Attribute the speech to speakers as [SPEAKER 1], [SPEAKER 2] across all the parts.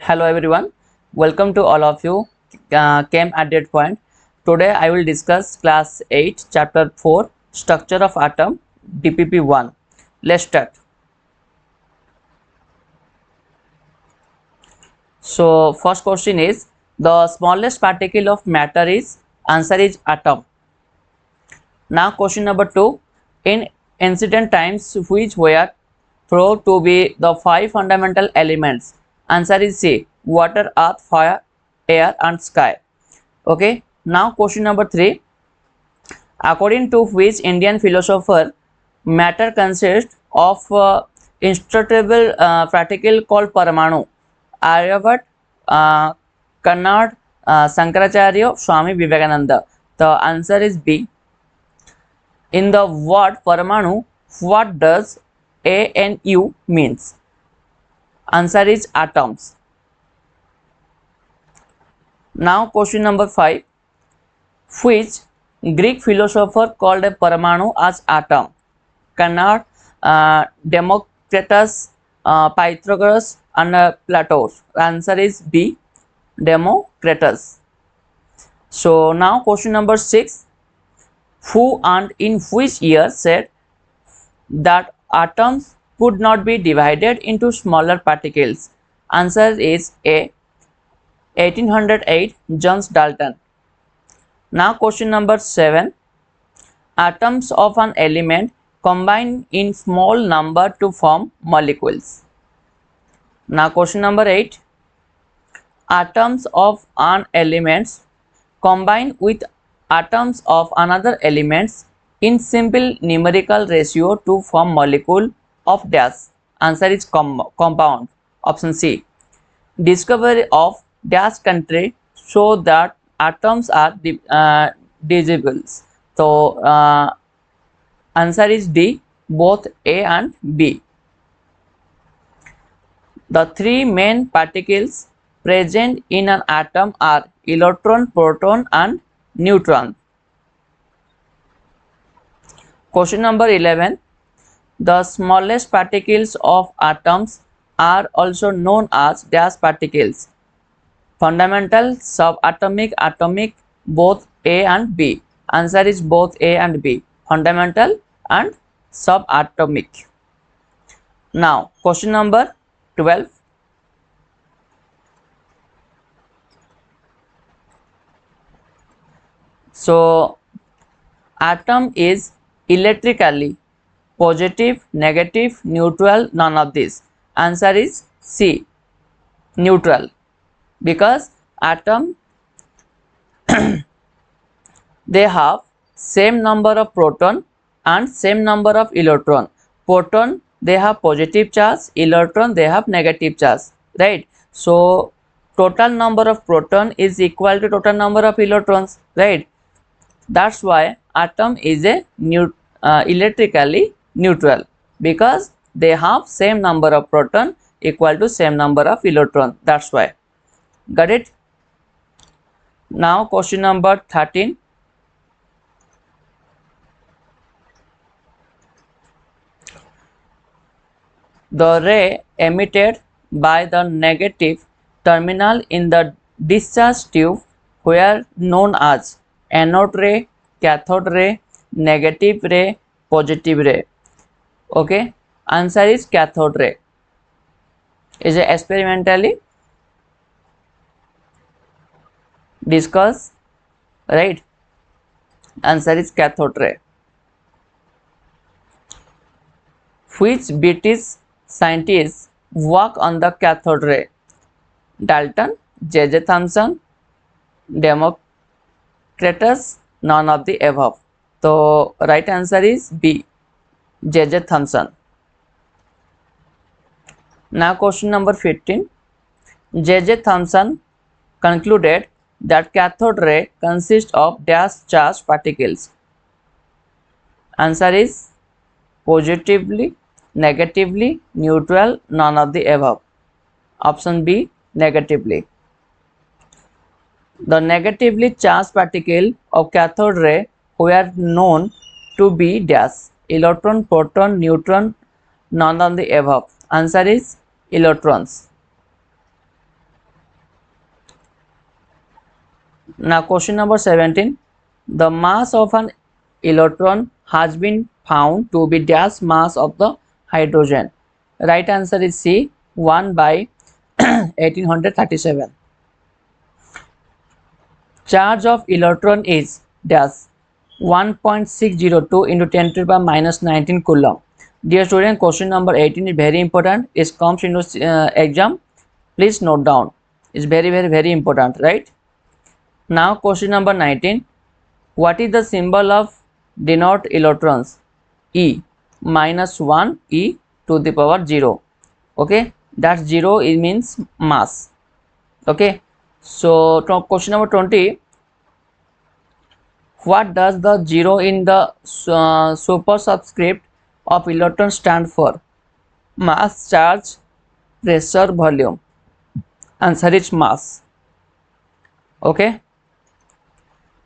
[SPEAKER 1] Hello everyone, welcome to all of you. Came at that point. Today I will discuss class 8 chapter 4 structure of atom DPP 1. Let's start. So first question is the smallest particle of matter is answer is atom. Now question number 2, in ancient times which were thought to be the 5 fundamental elements, answer is C, water, earth, fire, air and sky. Okay, now question number 3, according to which Indian philosopher matter consists of indestructible particle called Paramanu, Aryabhat, Kannad, Shankaracharya, Swami Vivekananda. The answer is B. In the word Paramanu, what does ANU means? Answer is atoms. Now question number 5, which Greek philosopher called a Paramanu as atom? Kannad, Democritus, Pythagoras and Plato. Answer is B, Democritus. So now question number 6, who and in which year said that atoms could not be divided into smaller particles? Answer is A, 1808, John Dalton. Now question number 7, atoms of an element combine in small number to form molecules. Now question number 8, atoms of an element combine with atoms of another elements in simple numerical ratio to form molecule of dash. Answer is compound. Option C. Discovery of dash country show that atoms are divisible. So answer is D, both A and B. The three main particles present in an atom are electron, proton and neutron. Question number 11, the smallest particles of atoms are also known as dash particles. Fundamental, subatomic, atomic, both A and B. Answer is both A and B, fundamental and subatomic. Now question number 12, so atom is electrically positive, negative, neutral, none of this. Answer is C, neutral, because atom they have same number of proton and same number of electron. Proton they have positive charge, electron they have negative charge, right? So total number of proton is equal to total number of electrons, right? That's why atom is a electrically neutral, because they have same number of proton equal to same number of electron. That's why. Got it? Now question number 13, the ray emitted by the negative terminal in the discharge tube were known as anode ray, cathode ray, negative ray, positive ray. Okay, answer is cathode ray. Is it experimentally discussed, right? Answer is cathode ray. Which British scientists work on the cathode ray? Dalton, J.J. Thomson, Democritus, none of the above. So right answer is B, J.J. Thomson. Now question number 15, J.J. Thomson concluded that cathode ray consists of dash charged particles. Answer is positively, negatively, neutral, none of the above. Option B, negatively. The negatively charged particle of cathode ray were known to be dash electron, proton, neutron, none of the above. Answer is electrons. Now question number 17. The mass of an electron has been found to be dash mass of the hydrogen. Right answer is C, 1 by 1837. Charge of electron is dash 1.602 into 10 to the power minus 19 coulomb. Dear student, question number 18 is very important. It comes into exam. Please note down. It's very important, right? Now question number 19. What is the symbol of denote electrons? E minus 1 e to the power 0. Okay, that's 0, it means mass. Okay, so question number 20. What does the 0 in the superscript of electron stand for? Mass, charge, pressure, volume. Answer is mass. Okay,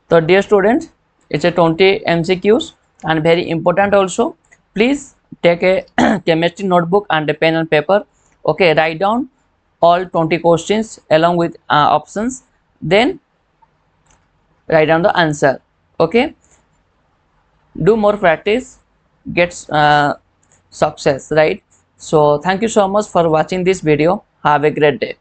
[SPEAKER 1] so dear students, it's a 20 MCQs and very important also. Please take a chemistry notebook and a pen and paper. Okay, write down all 20 questions along with options, then write down the answer. Okay, do more practice, get success, right? So thank you so much for watching this video. Have a great day.